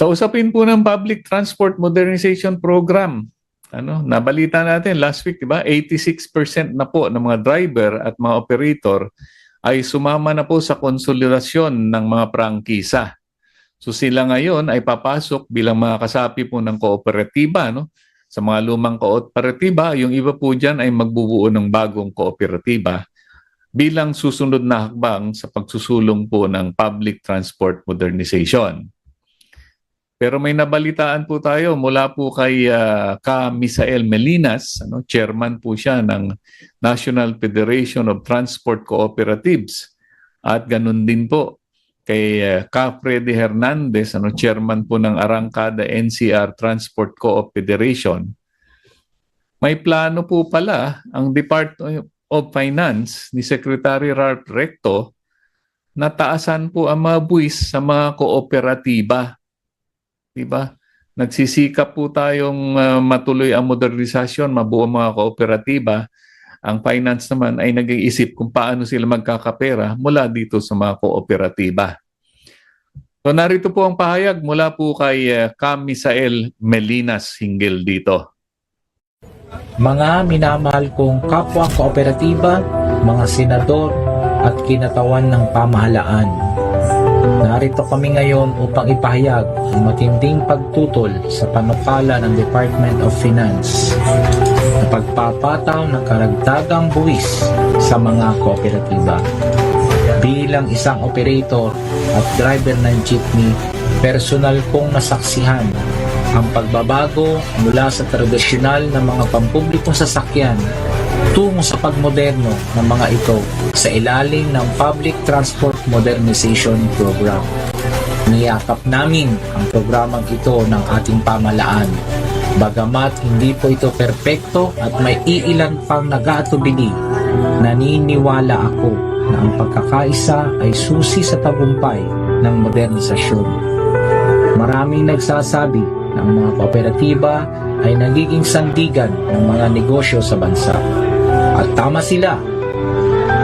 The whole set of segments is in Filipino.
Sa usapin po ng Public Transport Modernization Program, nabalita natin last week, di ba? 86% na po ng mga driver at mga operator ay sumama na po sa konsolidasyon ng mga prangkisa. So sila ngayon ay papasok bilang mga kasapi po ng kooperatiba, no? Sa mga lumang kooperatiba, yung iba po dyan ay magbubuo ng bagong kooperatiba bilang susunod na hakbang sa pagsusulong po ng public transport modernization. Pero may nabalitaan po tayo mula po kay Ka Misael Melinas, chairman po siya ng National Federation of Transport Cooperatives. At ganun din po kay Ka Freddy Hernandez, chairman po ng Arangkada NCR Transport Co-op Federation. May plano po pala ang Department of Finance ni Secretary Ralph Recto na taasan po ang mga buwis sa mga kooperatiba. Diba? Nagsisikap po tayong matuloy ang modernisasyon, mabuo mga kooperatiba. Ang finance naman ay nag-iisip kung paano sila magkakapera mula dito sa mga kooperatiba. So narito po ang pahayag mula po kay Cam Misael Melinas hinggil dito. Mga minamahal kong kapwa kooperatiba, mga senador at kinatawan ng pamahalaan. Narito kami ngayon upang ipahayag ang matinding pagtutol sa panukala ng Department of Finance na pagpapataw ng karagdagang buwis sa mga kooperatiba. Bilang isang operator at driver ng jeepney, personal kong nasaksihan ang pagbabago mula sa tradisyonal na mga pampublikong sasakyan tungo sa pagmoderno ng mga ito sa ilalim ng Public Transport Modernization Program. Niyakap namin ang programang ito ng ating pamahalaan. Bagamat hindi po ito perpekto at may iilan pang nag-aatubili, naniniwala ako na ang pagkakaisa ay susi sa tagumpay ng modernisasyon. Maraming nagsasabi na ang mga kooperatiba ay nagiging sandigan ng mga negosyo sa bansa. At tama sila.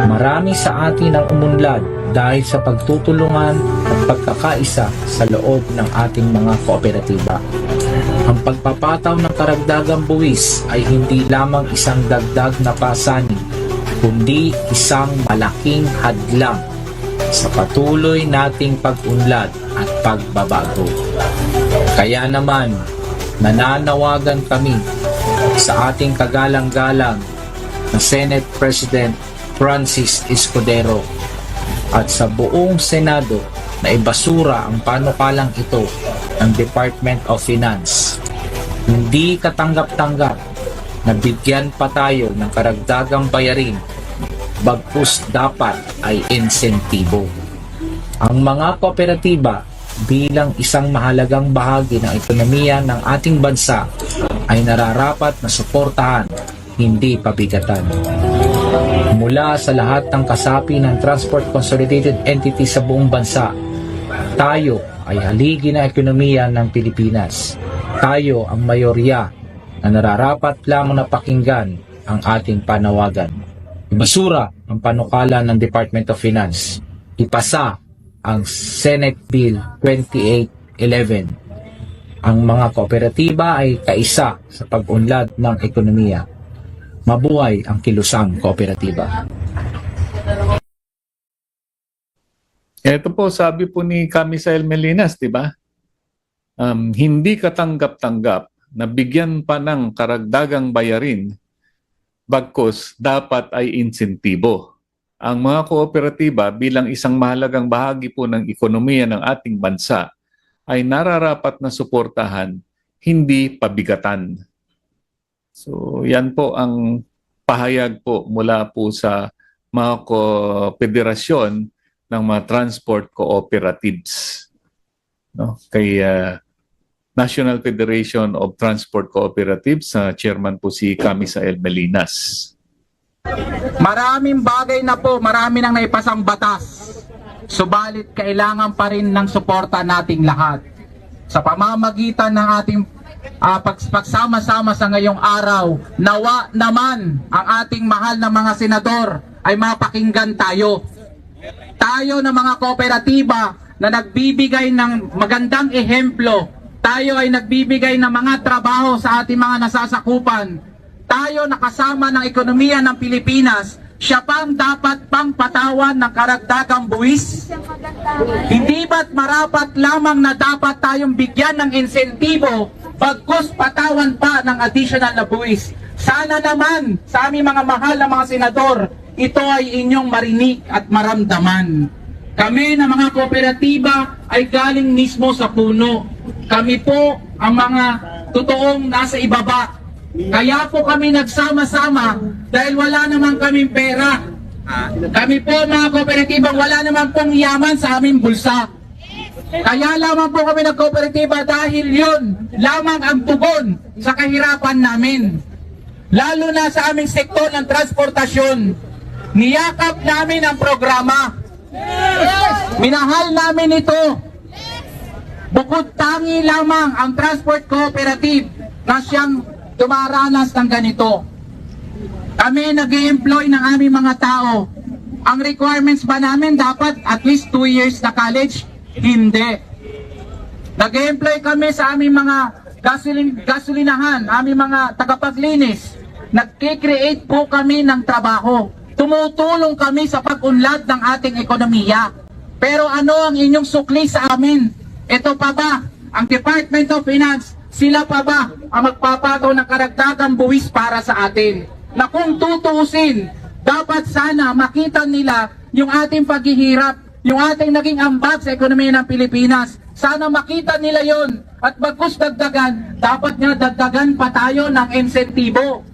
Marami sa atin ang umunlad dahil sa pagtutulungan at pagkakaisa sa loob ng ating mga kooperatiba. Ang pagpapataw ng karagdagang buwis ay hindi lamang isang dagdag na pasanin, kundi isang malaking hadlang sa patuloy nating pag-unlad at pagbabago. Kaya naman, nananawagan kami sa ating kagalang-galang na Senate President Francis Escudero at sa buong Senado na ibasura ang panukalang ito ng Department of Finance. Hindi katanggap-tanggap na bigyan pa tayo ng karagdagang bayarin, bagkus dapat ay insentibo. Ang mga kooperatiba bilang isang mahalagang bahagi ng ekonomiya ng ating bansa ay nararapat na suportahan, hindi pabigatan. Mula sa lahat ng kasapi ng Transport Consolidated Entity sa buong bansa, tayo ay haligi ng ekonomiya ng Pilipinas. Tayo ang mayorya na nararapat lamang na pakinggan ang ating panawagan. Ibasura ang panukala ng Department of Finance. Ipasa ang Senate Bill 2811. Ang mga kooperatiba ay kaisa sa pag-unlad ng ekonomiya. Mabuhay ang kilusang kooperatiba. Ito po, sabi po ni Camisael Melinas, di ba? Hindi katanggap-tanggap na bigyan pa ng karagdagang bayarin, bagkus dapat ay insentibo. Ang mga kooperatiba bilang isang mahalagang bahagi po ng ekonomiya ng ating bansa ay nararapat na suportahan, hindi pabigatan. So yan po ang pahayag po mula po sa mga federasyon ng mga transport cooperatives. No? Kay National Federation of Transport Cooperatives, chairman po si Camisael Melinas. Maraming bagay na po, marami nang naipasang batas. Subalit kailangan pa rin ng suporta nating lahat. Sa pamamagitan ng ating pagsama-sama sa ngayong araw, nawa naman ang ating mahal na mga senador ay mapakinggan tayo. Tayo na mga kooperatiba na nagbibigay ng magandang ehemplo. Tayo ay nagbibigay ng mga trabaho sa ating mga nasasakupan. Tayo nakasama ng ekonomiya ng Pilipinas, siya pang dapat pang patawan ng karagdagang buwis? Hindi ba't marapat lamang na dapat tayong bigyan ng insentibo bagkus patawan pa ng additional na buwis? Sana naman sa aming mga mahal na mga senador, ito ay inyong marinig at maramdaman. Kami na mga kooperatiba ay galing mismo sa puno. Kami po ang mga totoong nasa ibaba. Kaya po kami nagsama-sama dahil wala naman kaming pera. Kami po mga kooperatibang wala naman pong yaman sa aming bulsa. Kaya lamang po kami nagkooperatiba dahil yun lamang ang tugon sa kahirapan namin. Lalo na sa aming sektor ng transportasyon. Niyakap namin ang programa. Minahal namin ito. Bukod tangi lamang ang transport cooperative na siyang dumaranas ng ganito. Kami nag-i-employ ng aming mga tao. Ang requirements ba namin dapat at least 2 years na college? Hindi. Nag-i-employ kami sa aming mga gasolinahan, aming mga tagapaglinis. Nag-create po kami ng trabaho. Tumutulong kami sa pag-unlad ng ating ekonomiya. Pero ano ang inyong sukli sa amin? Ito pa ba? Ang Department of Finance, sila pa ba ang magpapataw ng karagdagang buwis para sa atin? Na kung tutuusin, dapat sana makita nila yung ating paghihirap, yung ating naging ambag sa ekonomiya ng Pilipinas. Sana makita nila yon. At bagkus dagdagan, dapat nga dagdagan pa tayo ng insentibo.